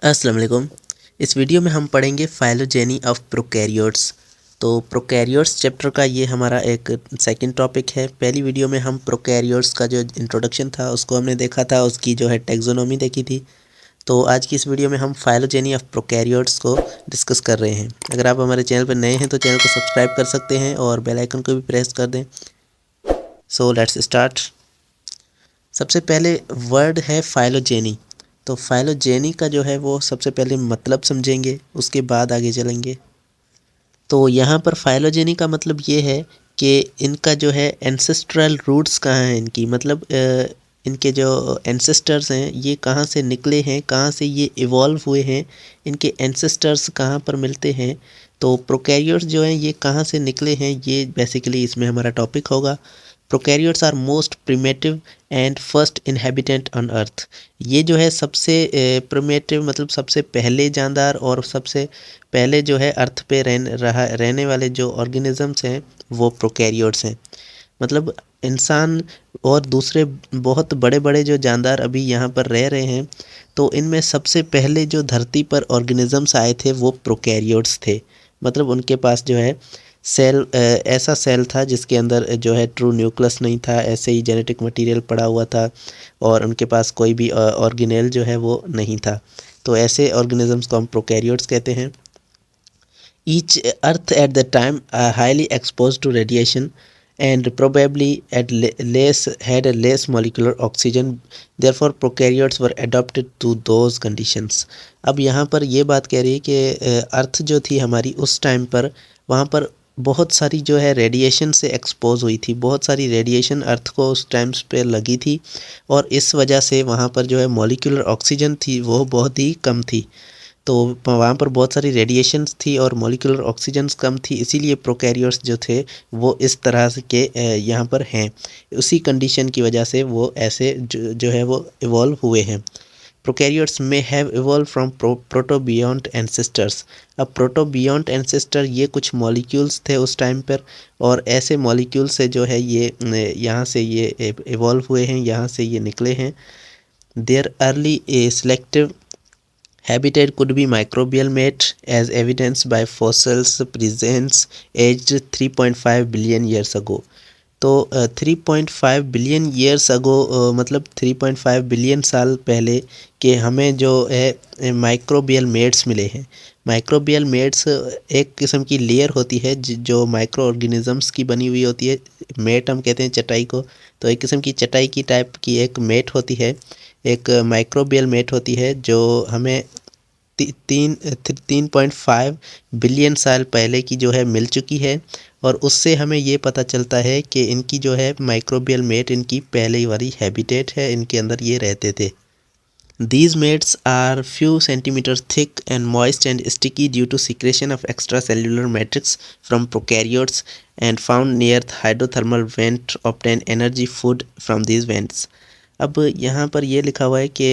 अस्सलाम वालेकुम। इस वीडियो में हम पढ़ेंगे फाइलोजेनी ऑफ प्रोकैरियोट्स। तो प्रोकैरियोट्स चैप्टर का ये हमारा एक सेकंड टॉपिक है। पहली वीडियो में हम प्रोकैरियोट्स का जो इंट्रोडक्शन था उसको हमने देखा था, उसकी जो है टैक्सोनॉमी देखी थी। तो आज की इस वीडियो में हम फाइलोजेनी ऑफ प्रोकैरियोट्स को डिस्कस कर रहे हैं। अगर आप हमारे चैनल पर नए हैं तो चैनल को सब्सक्राइब कर सकते हैं और बेल आइकन को भी प्रेस कर दें। So let's start. सबसे पहले वर्ड है फाइलोजेनी। तो फाइलोजेनी का जो है वो सबसे पहले मतलब समझेंगे, उसके बाद आगे चलेंगे। तो यहाँ पर फाइलोजेनी का मतलब ये है कि इनका जो है एंसेस्ट्रल रूट्स कहाँ हैं, इनकी मतलब इनके जो एंसेस्टर्स हैं ये कहाँ से निकले हैं, कहाँ से ये इवॉल्व हुए हैं, इनके एंसेस्टर्स कहाँ पर मिलते हैं। तो प्रोकैरियोट्स जो हैं ये कहाँ से निकले हैं, ये बेसिकली इसमें हमारा टॉपिक होगा। Prokaryotes are most primitive and first inhabitant on earth. ये जो है सबसे प्रिमेटिव मतलब सबसे पहले जानदार और सबसे पहले जो है अर्थ पे रहने वाले जो ऑर्गेनिजम्स हैं वो प्रोकैरियोट्स हैं। मतलब इंसान और दूसरे बहुत बड़े बड़े जो जानदार अभी यहाँ पर रह रहे हैं, तो इनमें सबसे पहले जो धरती पर ऑर्गेनिजम्स आए थे वो प्रोकैरियोट्स थे। मतलब उनके पास जो है सेल ऐसा सेल था जिसके अंदर जो है ट्रू न्यूक्लियस नहीं था, ऐसे ही जेनेटिक मटेरियल पड़ा हुआ था और उनके पास कोई भी ऑर्गेनेल जो है वो नहीं था। तो ऐसे ऑर्गेनिजम्स को हम प्रोकैरियोट्स कहते हैं। Each Earth at the time highly exposed to radiation and probably had a less molecular oxygen. Therefore, prokaryotes were adapted to those conditions. अब यहाँ पर ये बात कह रही है कि अर्थ जो थी हमारी उस टाइम पर वहाँ पर बहुत सारी जो है रेडिएशन से एक्सपोज हुई थी, बहुत सारी रेडिएशन अर्थ को उस टाइम्स पे लगी थी और इस वजह से वहाँ पर जो है मॉलिक्यूलर ऑक्सीजन थी वो बहुत ही कम थी। तो वहाँ पर बहुत सारी रेडिएशंस थी और मॉलिक्यूलर ऑक्सीजन्स कम थी, इसीलिए प्रोकैरियोट्स जो थे वो इस तरह से के यहाँ पर हैं। उसी कंडीशन की वजह से वो ऐसे जो है वो इवॉल्व हुए हैं। प्रोकैरियोट्स में हैव इवॉल्व फ्रॉम प्रोटोबियोंट एंसेस्टर्स। अब प्रोटोबियोंट एंसेस्टर ये कुछ मॉलिक्यूल्स थे उस टाइम पर और ऐसे मॉलिक्यूल से जो है ये यहाँ से ये इवॉल्व हुए हैं, यहाँ से ये निकले हैं। Their early selective habitat could be microbial mat as evidenced by fossils presents aged 3.5 billion years ago। तो 3.5 बिलियन ईयर्स अगो मतलब 3.5 बिलियन साल पहले के हमें जो है माइक्रोबियल मेट्स मिले हैं। माइक्रोबियल मेट्स एक किस्म की लेयर होती है जो माइक्रो ऑर्गेनिजम्स की बनी हुई होती है। मेट हम कहते हैं चटाई को, तो एक किस्म की चटाई की टाइप की एक मेट होती है, एक माइक्रोबियल मेट होती है जो हमें 3.5 बिलियन साल पहले की जो है मिल चुकी है और उससे हमें ये पता चलता है कि इनकी जो है माइक्रोबियल मेट इनकी पहले वाली हैबिटेट है, इनके अंदर ये रहते थे। These mates are few centimeters thick and moist and sticky due to secretion of extracellular matrix from prokaryotes and found near the hydrothermal vent obtain energy food from these vents। अब यहाँ पर ये लिखा हुआ है कि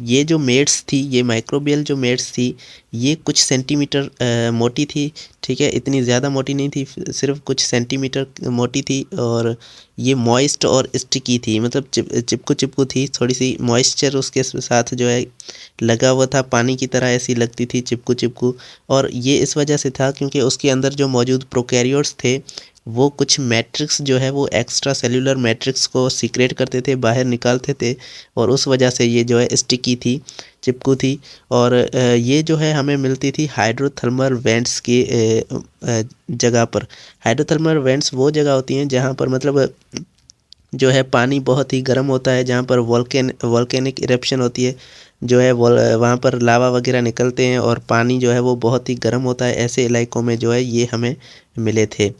ये जो मेट्स थी, ये माइक्रोबियल जो मेट्स थी ये कुछ सेंटीमीटर मोटी थी। ठीक है, इतनी ज़्यादा मोटी नहीं थी, सिर्फ कुछ सेंटीमीटर मोटी थी और ये मॉइस्ट और स्टिकी थी, मतलब चिपकू चिपकू थी, थोड़ी सी मॉइस्चर उसके साथ जो है लगा हुआ था, पानी की तरह ऐसी लगती थी चिपकू चिपकू। और ये इस वजह से था क्योंकि उसके अंदर जो मौजूद प्रोकैरियोट्स थे वो कुछ मैट्रिक्स जो है वो एक्स्ट्रा सेल्यूलर मैट्रिक्स को सीक्रेट करते थे, बाहर निकालते थे और उस वजह से ये जो है स्टिकी थी, चिपकू थी। और ये जो है हमें मिलती थी हाइड्रोथर्मल वेंट्स की जगह पर। हाइड्रोथर्मल वेंट्स वो जगह होती हैं जहाँ पर मतलब जो है पानी बहुत ही गर्म होता है, जहाँ पर वॉल्केनिक इरप्शन होती है, जो है वहाँ पर लावा वगैरह निकलते हैं और पानी जो है वो बहुत ही गर्म होता है। ऐसे इलाकों में जो है ये हमें मिले थे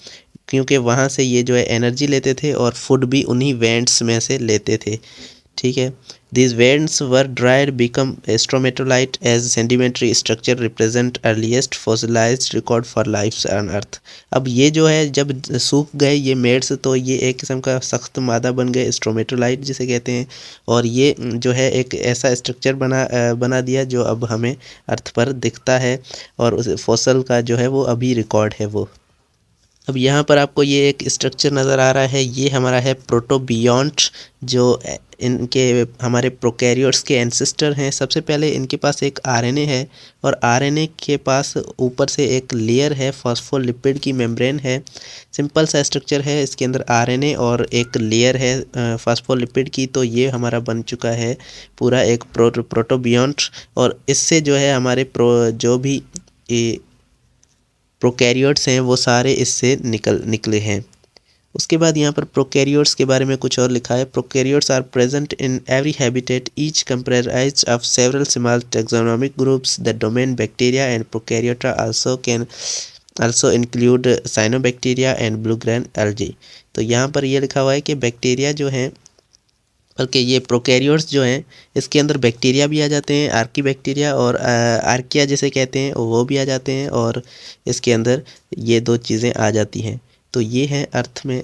क्योंकि वहाँ से ये जो है एनर्जी लेते थे और फूड भी उन्हीं वेंट्स में से लेते थे। ठीक है, these vents were dried become stromatolite as sedimentary structure represent earliest fossilized record for life on earth। अब ये जो है जब सूख गए ये मेड्स तो ये एक किस्म का सख्त मादा बन गए, स्ट्रोमेटोलाइट जिसे कहते हैं, और ये जो है एक ऐसा स्ट्रक्चर बना दिया जो अब हमें अर्थ पर दिखता है और उस फॉसल का जो है वो अभी रिकॉर्ड है वो। अब यहाँ पर आपको ये एक स्ट्रक्चर नज़र आ रहा है, ये हमारा है प्रोटोबियॉन्ट, जो इनके हमारे प्रोकैरियोट्स के एंसेस्टर हैं। सबसे पहले इनके पास एक आरएनए है और आरएनए के पास ऊपर से एक लेयर है, फॉस्फोलिपिड की मेम्ब्रेन है। सिंपल सा स्ट्रक्चर है, इसके अंदर आरएनए और एक लेयर है फॉस्फोलिपिड की। तो ये हमारा बन चुका है पूरा एक प्रोटोबियॉन्ट, और इससे जो है हमारे जो भी प्रोकैरियोट्स हैं वो सारे इससे निकले हैं। उसके बाद यहाँ पर प्रोकैरियोट्स के बारे में कुछ और लिखा है। Prokaryotes are present in every habitat, each comprised of several small taxonomic groups. The domain bacteria and prokaryota also include cyanobacteria and blue green algae. तो यहाँ पर ये लिखा हुआ है कि बैक्टीरिया जो हैं, बल्कि ये प्रोकैरियोट्स जो हैं इसके अंदर बैक्टीरिया भी आ जाते हैं, आर्की बैक्टीरिया और आर्किया जिसे कहते हैं वो भी आ जाते हैं, और इसके अंदर ये दो चीज़ें आ जाती हैं। तो ये हैं अर्थ में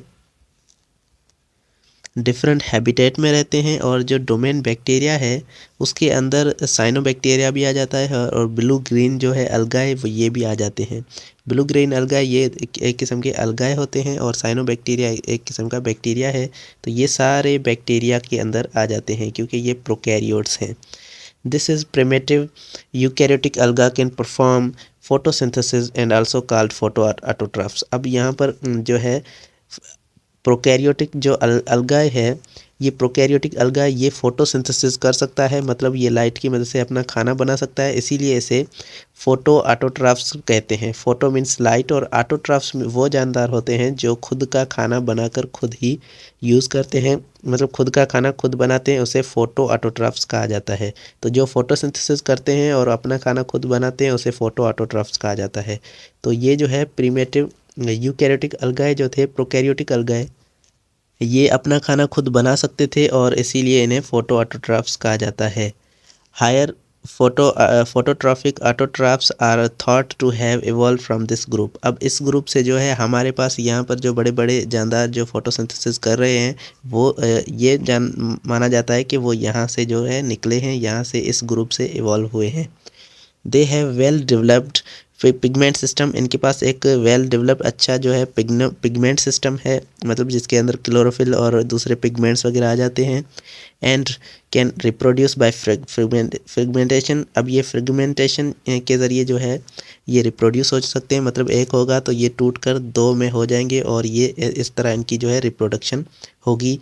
डिफरेंट हैबिटेट में रहते हैं, और जो डोमेन बैक्टीरिया है उसके अंदर साइनोबैक्टीरिया भी आ जाता है, और ब्लू ग्रीन जो है अलगाए वो ये भी आ जाते हैं। ब्लू ग्रीन अलगाए ये एक किस्म के अलगाए होते हैं, और साइनोबैक्टीरिया एक किस्म का बैक्टीरिया है। तो ये सारे बैक्टीरिया के अंदर आ जाते हैं क्योंकि ये प्रोकैरियोट्स हैं। दिस इज़ प्रिमिटिव यूकैरियोटिक अलगा can perform photosynthesis and also called photo autotrophs. अब यहाँ पर जो है प्रोकैरियोटिक जो अलगाए है, ये प्रोकैरियोटिक अलगाए ये फोटोसिंथेसिस कर सकता है, मतलब ये लाइट की मदद से अपना खाना बना सकता है, इसीलिए इसे फोटो ऑटोट्रॉफ्स कहते हैं। फोटो मीन्स लाइट, और ऑटोट्रॉफ्स वो जानदार होते हैं जो खुद का खाना बनाकर खुद ही यूज़ करते हैं, मतलब खुद का खाना खुद बनाते हैं, उसे फोटो ऑटोट्रॉफ्स कहा जाता है। तो जो फोटोसिंथेसिस करते हैं और अपना खाना खुद बनाते हैं उसे फोटो ऑटोट्रॉफ्स कहा जाता है। तो ये जो है प्रिमिटिव यूकैरियोटिक अलगाए जो थे, प्रोकैरियोटिक अलगाए, ये अपना खाना खुद बना सकते थे और इसीलिए इन्हें फोटो ऑटोट्रॉफ्स कहा जाता है। Higher phototrophic autotrophs are thought to have evolve from this group. अब इस ग्रुप से जो है हमारे पास यहाँ पर जो बड़े बड़े जानदार जो फोटोसिंथेसिस कर रहे हैं वो ये माना जाता है कि वो यहाँ से जो है निकले हैं, यहाँ से इस ग्रुप से इवॉल्व हुए हैं। They have well developed pigment system. इनके पास एक वेल डेवलप्ड अच्छा जो है पिगमेंट सिस्टम है, मतलब जिसके अंदर क्लोरोफिल और दूसरे पिगमेंट्स वगैरह आ जाते हैं। And can reproduce by fragmentation. अब ये फ्रेगमेंटेशन के ज़रिए जो है ये रिप्रोड्यूस हो सकते हैं, मतलब एक होगा तो ये टूट कर दो में हो जाएंगे, और ये इस तरह इनकी जो है रिप्रोडक्शन होगी।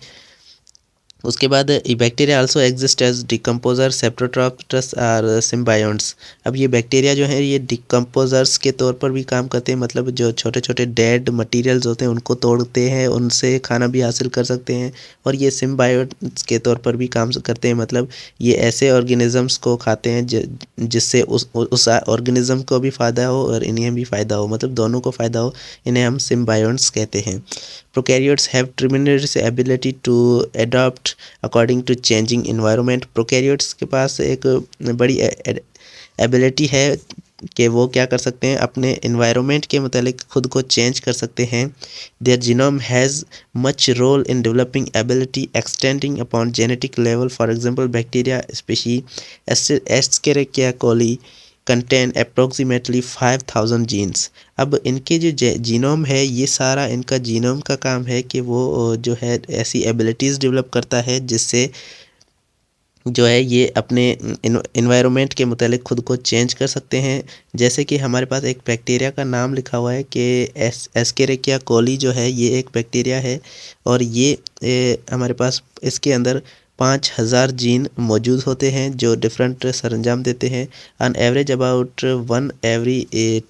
उसके बाद bacteria also exist as decomposer, saprotrophs or symbionts. अब ये बैक्टीरिया जो है ये डिकम्पोजर्स के तौर पर भी काम करते हैं, मतलब जो छोटे छोटे डेड मटेरियल्स होते हैं उनको तोड़ते हैं, उनसे खाना भी हासिल कर सकते हैं। और ये सिम्बायोट्स के तौर पर भी काम करते हैं, मतलब ये ऐसे ऑर्गेनिजम्स को खाते हैं जिससे उस ऑर्गेनिज्म को भी फ़ायदा हो और इन्हें भी फ़ायदा हो, मतलब दोनों को फ़ायदा हो। इन्हें हम सिम्बायोन्ट्स कहते हैं। Prokaryotes have tremendous ability to adapt according to changing environment. Prokaryotes के पास एक बड़ी एबिलिटी है कि वो क्या कर सकते हैं, अपने environment के मुतालिक खुद को चेंज कर सकते हैं। Their genome has much role in developing ability extending upon genetic level. For example, bacteria species Escherichia coli contain approximately 5000 genes. अब इनके जो जीनोम है ये सारा इनका जीनोम का काम है कि वो जो है ऐसी एबिलिटीज़ डेवलप करता है जिससे जो है ये अपने इन्वायरमेंट के मुतालिक खुद को चेंज कर सकते हैं। जैसे कि हमारे पास एक बैक्टीरिया का नाम लिखा हुआ है कि एस्केरिचिया कोली जो है ये एक बैक्टीरिया है, और ये हमारे पास इसके अंदर 5000 जीन मौजूद होते हैं जो डिफरेंट सरंजाम देते हैं। On average about 1 every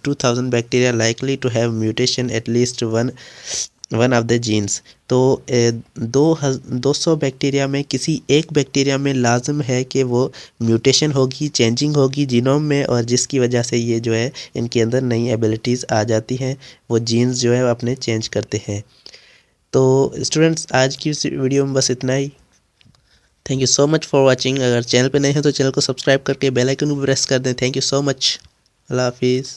2000 bacteria likely to have mutation at least one of the genes. तो 200 बैक्टीरिया में किसी एक बैक्टीरिया में लाजम है कि वो म्यूटेशन होगी, चेंजिंग होगी जीनोम में, और जिसकी वजह से ये जो है इनके अंदर नई एबिलिटीज़ आ जाती हैं, वो जीन्स जो है अपने चेंज करते हैं। तो स्टूडेंट्स आज की इस वीडियो में बस इतना ही। Thank you so much for watching. अगर चैनल पे नए हैं तो चैनल को सब्सक्राइब करके बेल आइकन को प्रेस कर दें। Thank you so much. अल्लाह हाफिज़।